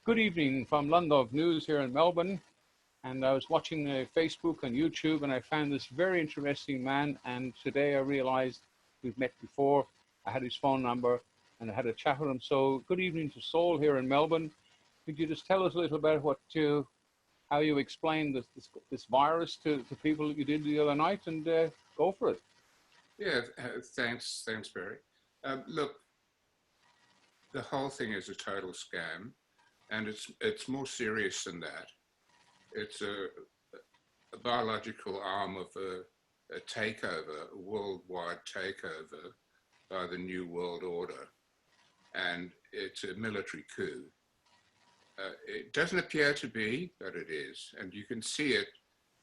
Good evening from Lundove News here in Melbourne. And I was watching Facebook and YouTube, and I found this very interesting man. And today I realized we've met before. I had his phone number and I had a chat with him. So good evening to Sol here in Melbourne. Could you just tell us a little about how you explained this virus to people that you did the other night, and go for it. Yeah, thanks, Barry. Look, the whole thing is a total scam, and it's more serious than that. It's a biological arm of a takeover, a worldwide takeover by the New World Order, and it's a military coup. It doesn't appear to be, but it is, and you can see it.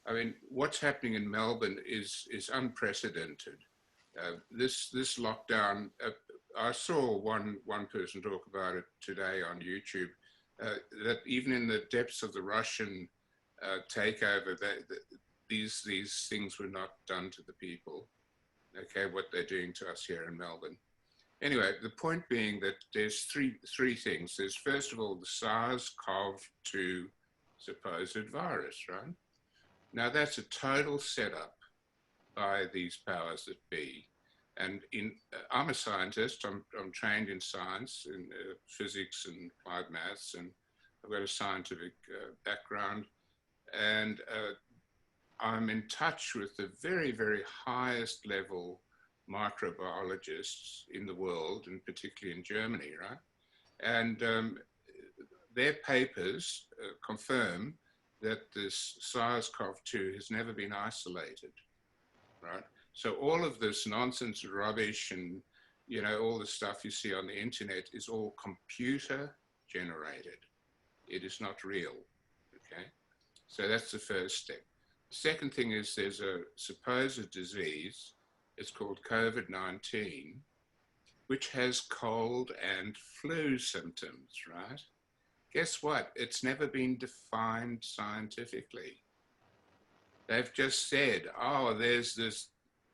I mean, what's happening in Melbourne is unprecedented. This lockdown, I saw one person talk about it today on YouTube, that even in the depths of the Russian takeover, these things were not done to the people. Okay, what they're doing to us here in Melbourne. Anyway, the point being that there's three things. There's first of all the SARS-CoV-2 supposed virus, right? Now that's a total setup by these powers that be. And I'm a scientist. I'm trained in science, in physics and applied maths, and I've got a scientific background. And I'm in touch with the very, very highest level microbiologists in the world, and particularly in Germany, right? And their papers confirm that this SARS-CoV-2 has never been isolated, right? So all of this nonsense, rubbish, and all the stuff you see on the internet is all computer generated. It is not real, okay? So that's the first step. The second thing is there's a supposed disease, it's called COVID-19, which has cold and flu symptoms, right? Guess what? It's never been defined scientifically. They've just said, oh, there's this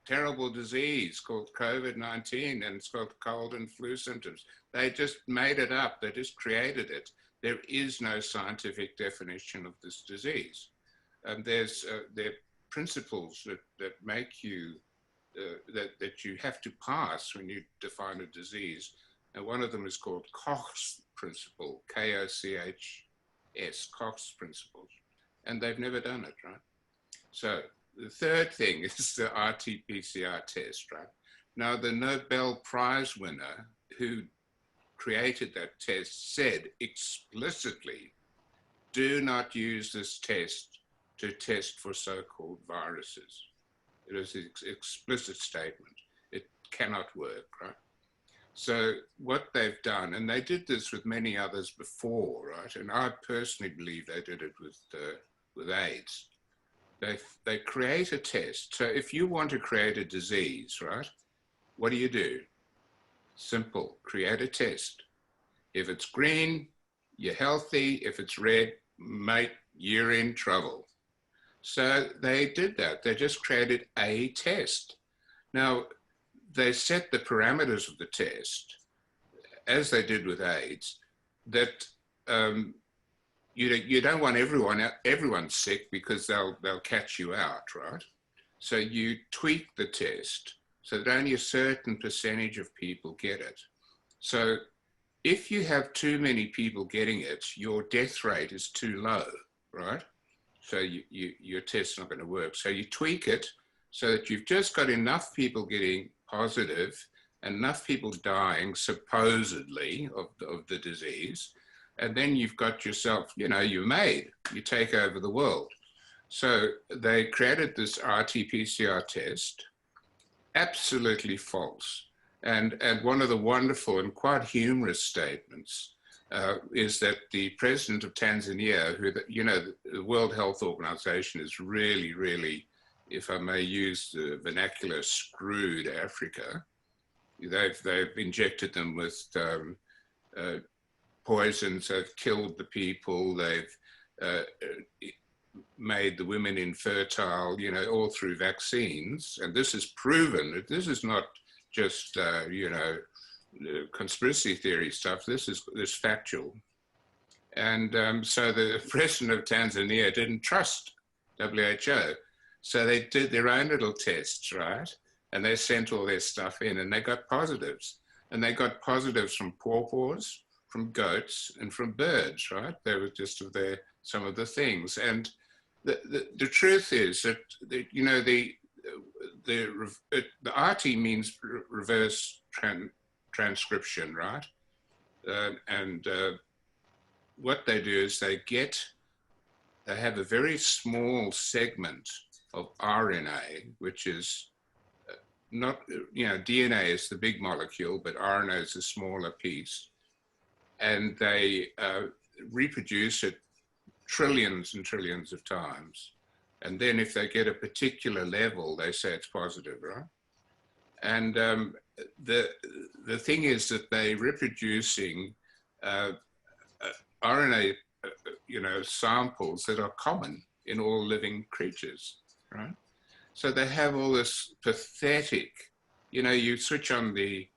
terrible disease called COVID-19 and it's called cold and flu symptoms. They just made it up. They just created it. There is no scientific definition of this disease. And there are principles that make you, that you have to pass when you define a disease. And one of them is called Koch's principle, K-O-C-H-S, Koch's principles. And they've never done it, right? So the third thing is the RT-PCR test, right? Now, the Nobel Prize winner who created that test said explicitly, do not use this test to test for so-called viruses. It is an explicit statement. It cannot work, right? So what they've done, and they did this with many others before, right? And I personally believe they did it with AIDS. They create a test. So if you want to create a disease, right, what do? Simple, create a test. If it's green, you're healthy. If it's red, mate, you're in trouble. So they did that. They just created a test. Now, they set the parameters of the test, as they did with AIDS, that you don't want everyone sick because they'll catch you out, right? So you tweak the test so that only a certain percentage of people get it. So if you have too many people getting it, your death rate is too low, right? So your test's not going to work. So you tweak it so that you've just got enough people getting positive, enough people dying supposedly of the disease, and then you've got yourself, you're made, you take over the world. So they created this RT-PCR test, absolutely false. And one of the wonderful and quite humorous statements is that the president of Tanzania, who, the World Health Organization is really, really, if I may use the vernacular, screwed Africa. They've injected them with poisons, they've killed the people, they've made the women infertile, all through vaccines. And this is proven. This is not just, conspiracy theory stuff. This is factual. And so the president of Tanzania didn't trust WHO. So they did their own little tests, right? And they sent all their stuff in and they got positives. And they got positives from pawpaws, from goats, and from birds, right? They were just some of the things. And the truth is that, you know, the RT means reverse transcription, right? What they do is they have a very small segment of RNA, which is not, you know, DNA is the big molecule, but RNA is a smaller piece. And they reproduce it trillions and trillions of times. And then if they get a particular level, they say it's positive, right? And the thing is that they're reproducing RNA, you know, samples that are common in all living creatures, right? So they have all this pathetic, you know, you switch on the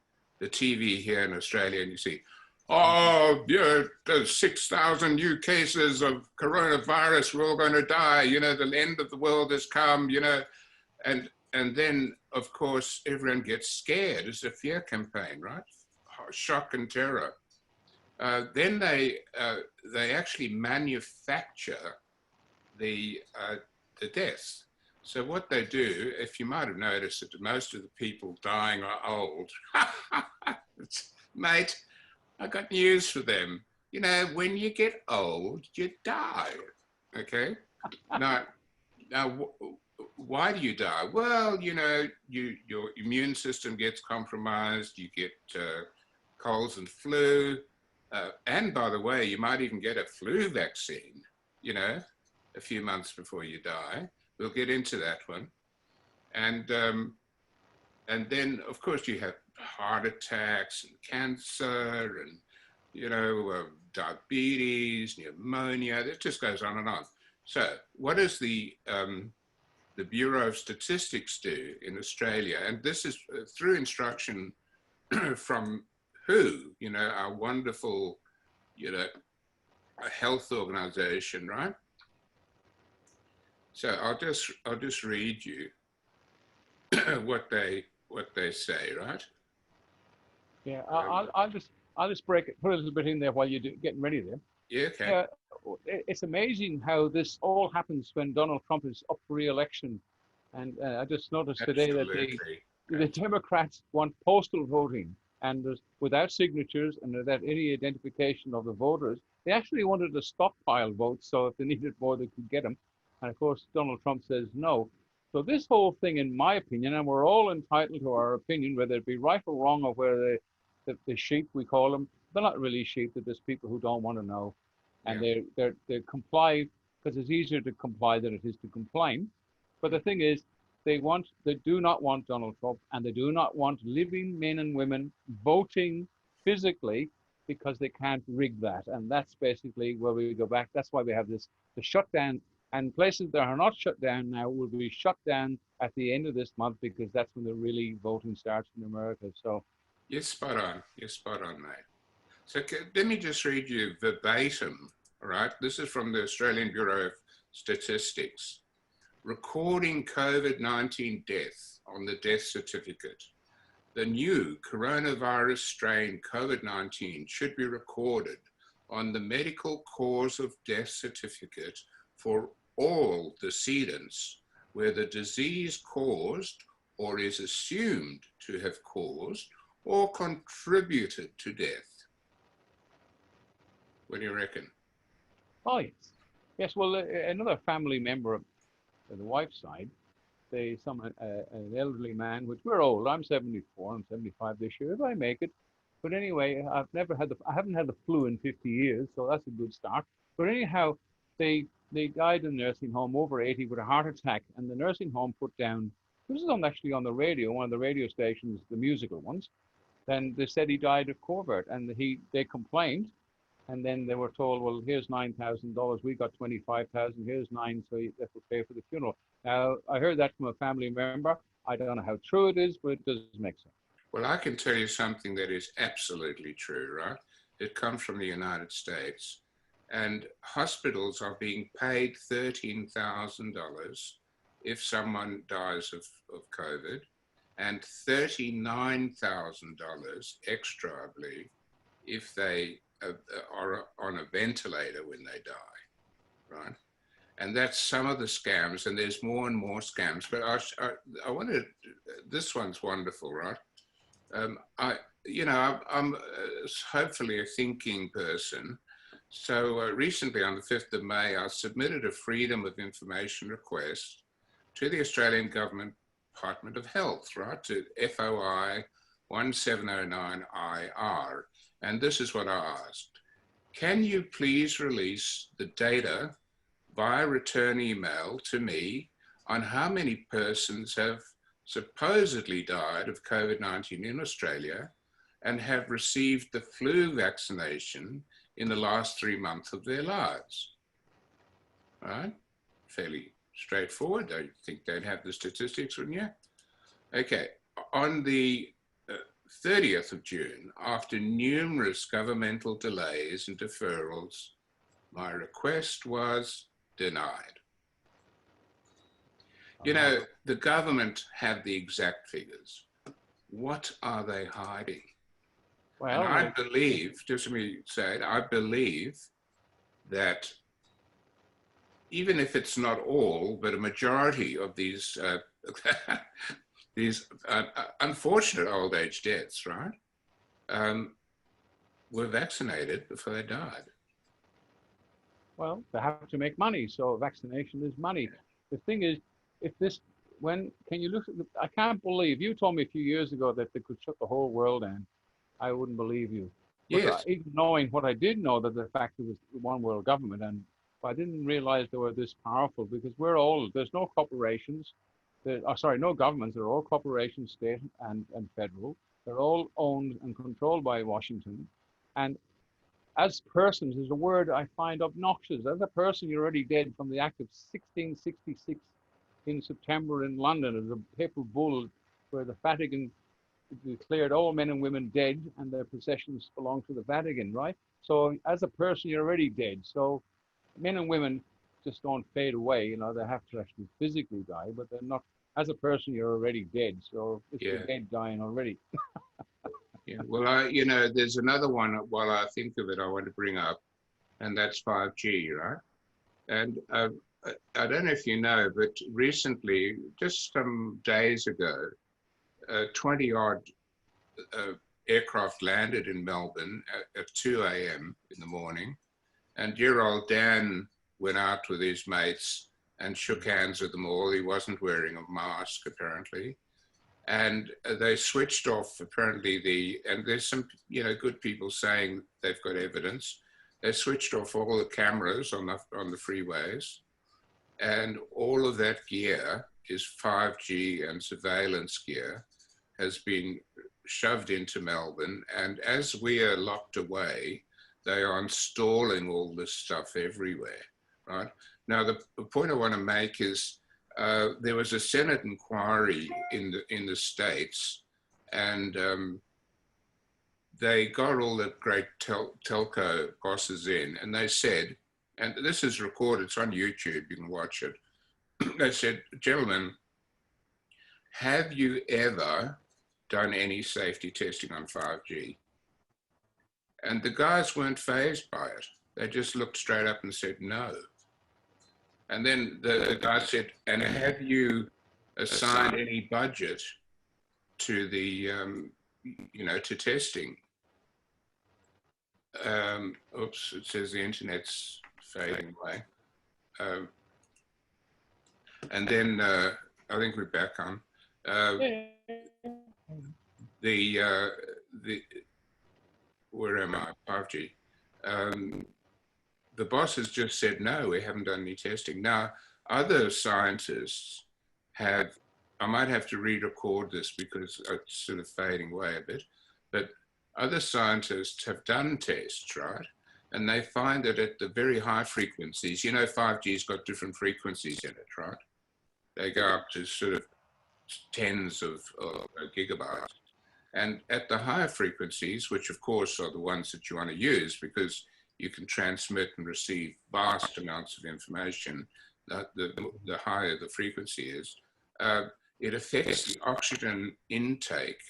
TV here in Australia and you see, oh, yeah, there's 6,000 new cases of coronavirus, we're all going to die, you know, the end of the world has come, you know, and then, of course, everyone gets scared. It's a fear campaign, right? Shock and terror. Then they actually manufacture the deaths. So what they do, if you might have noticed that most of the people dying are old, mate, I got news for them. You know, when you get old, you die, okay? Now, why do you die? Well, you know, your immune system gets compromised, you get colds and flu, and by the way, you might even get a flu vaccine, you know, a few months before you die. We'll get into that one. And then, of course, you have heart attacks and cancer and, you know, diabetes, pneumonia, it just goes on and on. So what does the Bureau of Statistics do in Australia? And this is through instruction from WHO, you know, our wonderful, you know, health organization, right? So I'll just read you what they say, right? Yeah, I'll just put a little bit in there while you're getting ready there. Yeah, okay. It's amazing how this all happens when Donald Trump is up for re-election, and I just noticed today that the Democrats want postal voting, and without signatures and without any identification of the voters. They actually wanted to stockpile votes, so if they needed more, they could get them. And of course, Donald Trump says no. So this whole thing, in my opinion, and we're all entitled to our opinion, whether it be right or wrong, or whether the sheep, we call them, they're not really sheep, they're just people who don't want to know. And they comply because it's easier to comply than it is to complain. But the thing is, they do not want Donald Trump, and they do not want living men and women voting physically, because they can't rig that. And that's basically where we go back. That's why we have the shutdown. And places that are not shut down now will be shut down at the end of this month, because that's when the really voting starts in America. So, you're spot on. You're spot on, mate. So let me just read you verbatim, all right? This is from the Australian Bureau of Statistics. Recording COVID-19 death on the death certificate. The new coronavirus strain COVID-19 should be recorded on the medical cause of death certificate for all decedents where the disease caused or is assumed to have caused or contributed to death. What do you reckon? oh yes. Yes, well, another family member of the wife's side, an elderly man, which we're old. I'm 74, I'm 75 this year, if I make it. But anyway, I haven't had the flu in 50 years, so that's a good start. But anyhow, they died in the nursing home, over 80, with a heart attack, and the nursing home put down, this is actually on the radio, one of the radio stations, the musical ones, then they said he died of COVID, and they complained, and then they were told, well, here's $9,000, we got 25,000, here's 9, so that will pay for the funeral. Now, I heard that from a family member. I don't know how true it is, but it does make sense. Well, I can tell you something that is absolutely true, right? It comes from the United States. And hospitals are being paid $13,000 if someone dies of COVID, and $39,000 extra, I believe, if they are on a ventilator when they die, right? And that's some of the scams, and there's more and more scams. But I wanted, this one's wonderful, right? I'm hopefully a thinking person. So recently, on the 5th of May, I submitted a Freedom of Information request to the Australian Government Department of Health, right, to FOI 1709IR. And this is what I asked. Can you please release the data via return email to me on how many persons have supposedly died of COVID-19 in Australia and have received the flu vaccination in the last 3 months of their lives? Right? Fairly straightforward. I think they'd have the statistics, wouldn't you? Okay. On the 30th of June, after numerous governmental delays and deferrals, my request was denied. You know, the government have the exact figures. What are they hiding? Well, and I believe, just let me say it, I believe that even if it's not all, but a majority of these these unfortunate old age deaths, right, were vaccinated before they died. Well, they have to make money, so vaccination is money. The thing is, if this, can you look at I can't believe, you told me a few years ago that they could shut the whole world down. I wouldn't believe you. But yes. Even knowing what I did know, that the fact it was one world government, and I didn't realize they were this powerful, because there's no corporations, no governments, they're all corporations, state and federal. They're all owned and controlled by Washington. And as persons is a word I find obnoxious. As a person, you're already dead from the act of 1666 in September in London, as a papal bull where the Vatican declared all men and women dead and their possessions belong to the Vatican, right? So as a person, you're already dead. So men and women just don't fade away. You know, they have to actually physically die, but they're not. As a person, you're already dead. So it's the dead dying already. Yeah, well, there's another one while I think of it I want to bring up, and that's 5G, right? And I don't know if you know, but recently, just some days ago, 20-odd aircraft landed in Melbourne at 2 a.m. in the morning, and dear old Dan went out with his mates and shook hands with them all. He wasn't wearing a mask, apparently. And they switched off, apparently, and there's some, good people saying they've got evidence. They switched off all the cameras on the freeways, and all of that gear is 5G and surveillance gear, has been shoved into Melbourne. And as we are locked away, they are installing all this stuff everywhere, right? Now, the point I want to make is, there was a Senate inquiry in the States, and they got all the great telco bosses in, and they said, and this is recorded, it's on YouTube, you can watch it. They said, gentlemen, have you ever done any safety testing on 5G? And the guys weren't fazed by it. They just looked straight up and said no. And then the guy said, and have you assigned any budget to the, to testing? Oops, it says the internet's fading away. And then I think we're back on. Where am I? 5G. The bosses just said, no, we haven't done any testing. Now, other scientists have, I might have to re-record this because it's sort of fading away a bit, but other scientists have done tests, right? And they find that at the very high frequencies, 5G's got different frequencies in it, right? They go up to sort of tens of gigabytes. And at the higher frequencies, which of course are the ones that you want to use, because you can transmit and receive vast amounts of information, the higher the frequency is. It affects the oxygen intake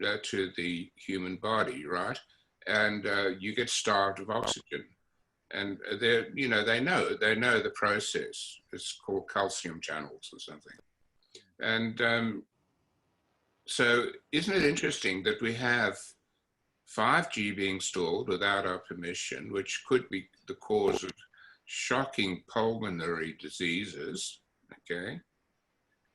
to the human body, right? And you get starved of oxygen. And they know the process. It's called calcium channels or something. And so isn't it interesting that we have 5G being stored without our permission, which could be the cause of shocking pulmonary diseases, okay?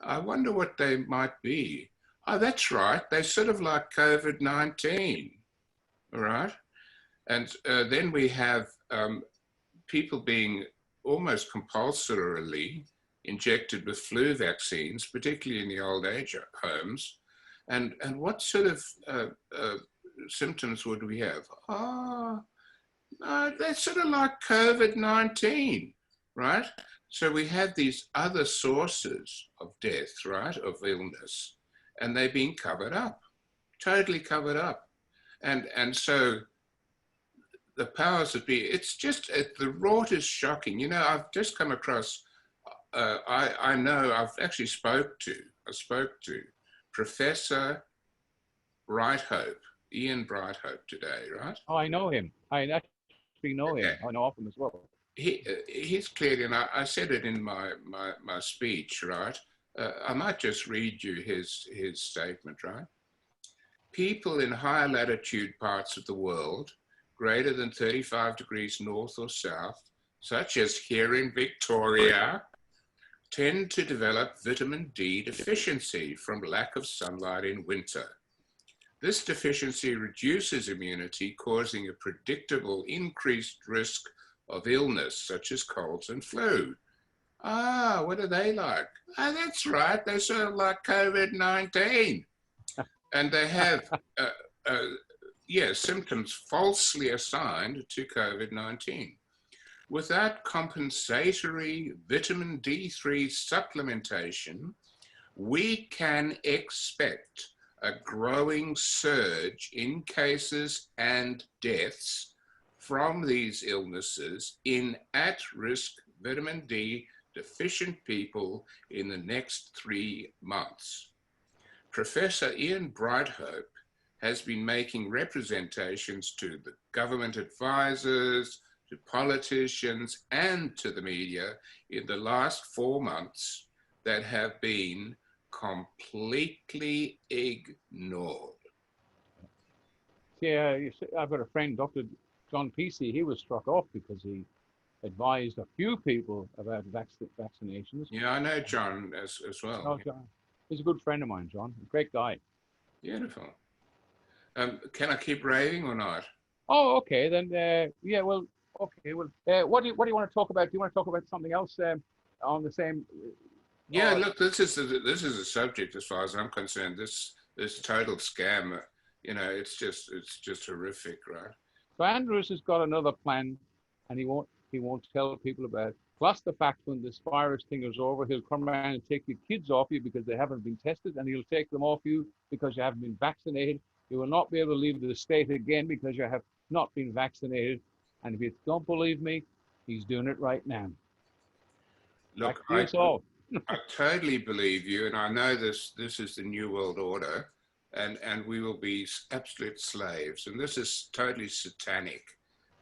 I wonder what they might be. Oh, that's right. They're sort of like COVID-19, all right? And then we have people being almost compulsorily injected with flu vaccines, particularly in the old age homes. And what sort of symptoms would we have? That's sort of like COVID-19, right? So we have these other sources of death, right, of illness, and they're being covered up, totally covered up. And so the powers that be, it's just, the rot is shocking. You know, I've just come across, I know, I spoke to Professor Brighthope, Ian Brighthope today, right? Oh, I know him. I actually know him. I know of him as well. He's clearly, and I said it in my speech, right? I might just read you his statement, right? People in higher latitude parts of the world, greater than 35 degrees north or south, such as here in Victoria, tend to develop vitamin D deficiency from lack of sunlight in winter. This deficiency reduces immunity, causing a predictable increased risk of illness, such as colds and flu. Ah, what are they like? Ah, that's right, they're sort of like COVID-19. And they have, symptoms falsely assigned to COVID-19. Without compensatory vitamin D3 supplementation, we can expect a growing surge in cases and deaths from these illnesses in at-risk vitamin D deficient people in the next 3 months. Professor Ian Brighthope has been making representations to the government advisors, to politicians, and to the media in the last 4 months that have been completely ignored. Yeah, I've got a friend, Dr. John Pesey. He was struck off because he advised a few people about vaccinations. Yeah, I know John as well. Oh, John. He's a good friend of mine, John. Great guy. Beautiful. Can I keep raving or not? Oh, okay. Then, yeah, well, okay. Well, what do you want to talk about? Do you want to talk about something else on the same? Yeah, look, this is a subject as far as I'm concerned. This total scam, you know, it's just horrific, right? So Andrews has got another plan, and he won't tell people about it. Plus the fact when this virus thing is over, he'll come around and take your kids off you because they haven't been tested, and he'll take them off you because you haven't been vaccinated. You will not be able to leave the state again because you have not been vaccinated. And if you don't believe me, he's doing it right now. Look, I totally believe you, and I know this is the new world order, and we will be absolute slaves, and this is totally satanic.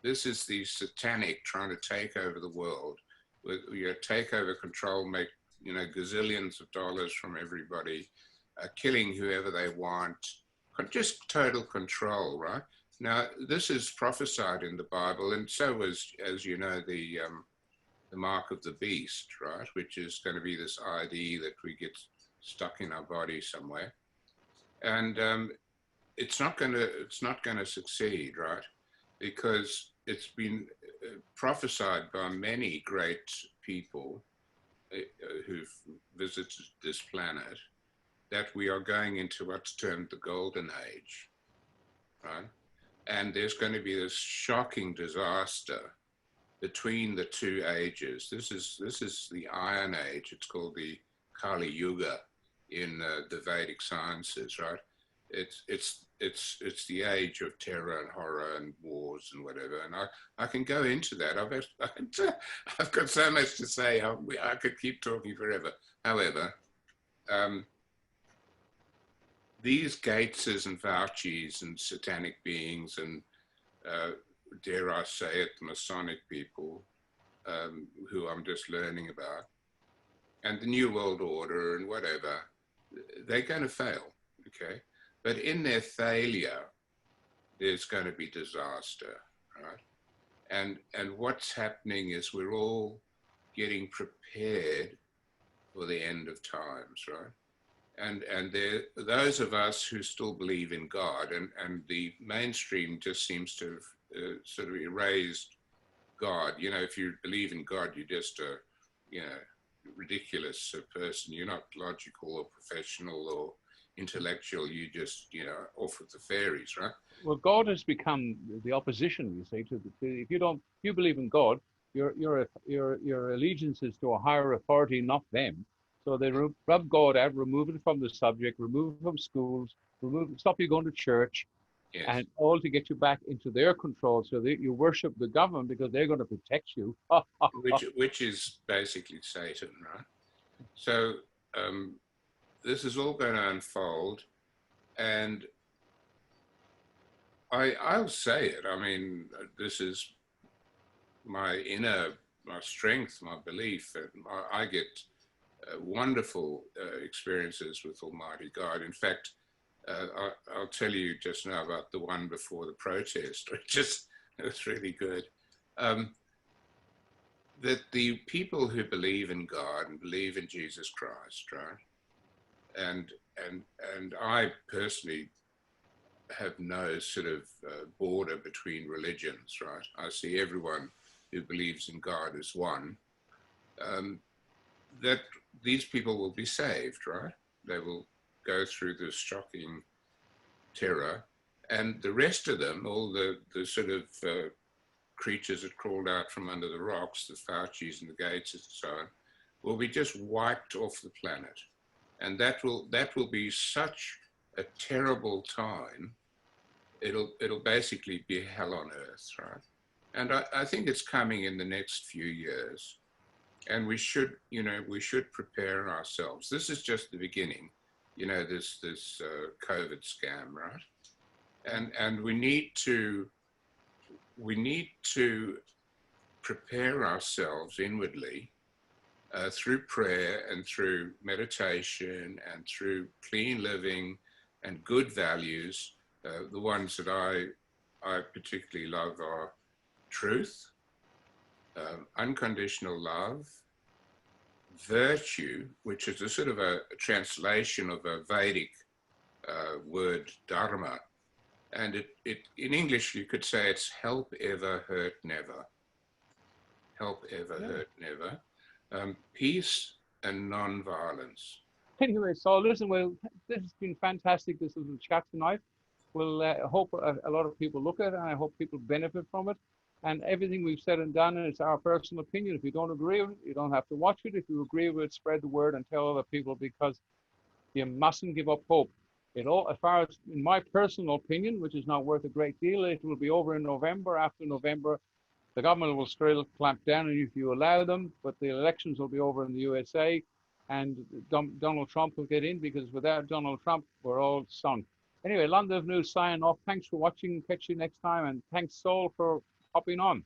This is the satanic trying to take over the world, with take over control, make gazillions of dollars from everybody, killing whoever they want, just total control, right? Now, this is prophesied in the Bible, and so was, as you know, the mark of the beast, right? Which is going to be this ID that we get stuck in our body somewhere, and it's not going to succeed, right? Because it's been prophesied by many great people who've visited this planet that we are going into what's termed the golden age, right? And there's going to be this shocking disaster between the two ages. This is the Iron Age. It's called the Kali Yuga in the Vedic sciences, right? It's the age of terror and horror and wars and whatever, and I can go into that. I've got so much to say. I could keep talking forever. However, these Gateses and Faucis and satanic beings and dare I say it, Masonic people who I'm just learning about, and the New World Order and whatever, they're going to fail, okay? But in their failure, there's going to be disaster, right? And what's happening is we're all getting prepared for the end of times, right? And there, those of us who still believe in God, and the mainstream just seems to have sort of erased God. You know, if you believe in God, you're just a, you know, ridiculous person. You're not logical or professional or intellectual. You just, you know, off with the fairies, right? Well, God has become the opposition, you say, to the, if you believe in God, your allegiance is to a higher authority, not them. So they rub God out, remove it from the subject, remove it from schools, stop you going to church, Yes. and all to get you back into their control, so that you worship the government because they're going to protect you. which is basically Satan, right? So this is all going to unfold, and I'll say it. I mean, this is my strength, my belief, and I get wonderful experiences with Almighty God. In fact, I'll tell you just now about the one before the protest, which is it's really good. That the people who believe in God and believe in Jesus Christ, right? And I personally have no sort of border between religions, right? I see everyone who believes in God as one. That these people will be saved, right? They will go through this shocking terror, and the rest of them, all the sort of creatures that crawled out from under the rocks, the Faucis and the Gates and so on, will be just wiped off the planet. And that will be such a terrible time. It'll basically be hell on earth, right? And I think it's coming in the next few years. And we should prepare ourselves. This is just the beginning, you know, this COVID scam, right? And we need to prepare ourselves inwardly through prayer and through meditation and through clean living and good values. The ones that I particularly love are truth, unconditional love, virtue, which is a sort of a translation of a Vedic word dharma, and it in English you could say it's help ever, hurt never. Help ever, hurt never. Peace and non-violence. Anyway, so listen, well, this has been fantastic, this little chat tonight. We'll hope a lot of people look at it, and I hope people benefit from it. And everything we've said and done, it's our personal opinion. If you don't agree with it, you don't have to watch it. If you agree with it, spread the word and tell other people, because you mustn't give up hope. As far as in my personal opinion, which is not worth a great deal, it will be over in November. After November, the government will still clamp down if you allow them, but the elections will be over in the USA, and Donald Trump will get in, because without Donald Trump, we're all sunk. Anyway, Lundove News signing off. Thanks for watching. Catch you next time, and thanks, Sol, for hopping on.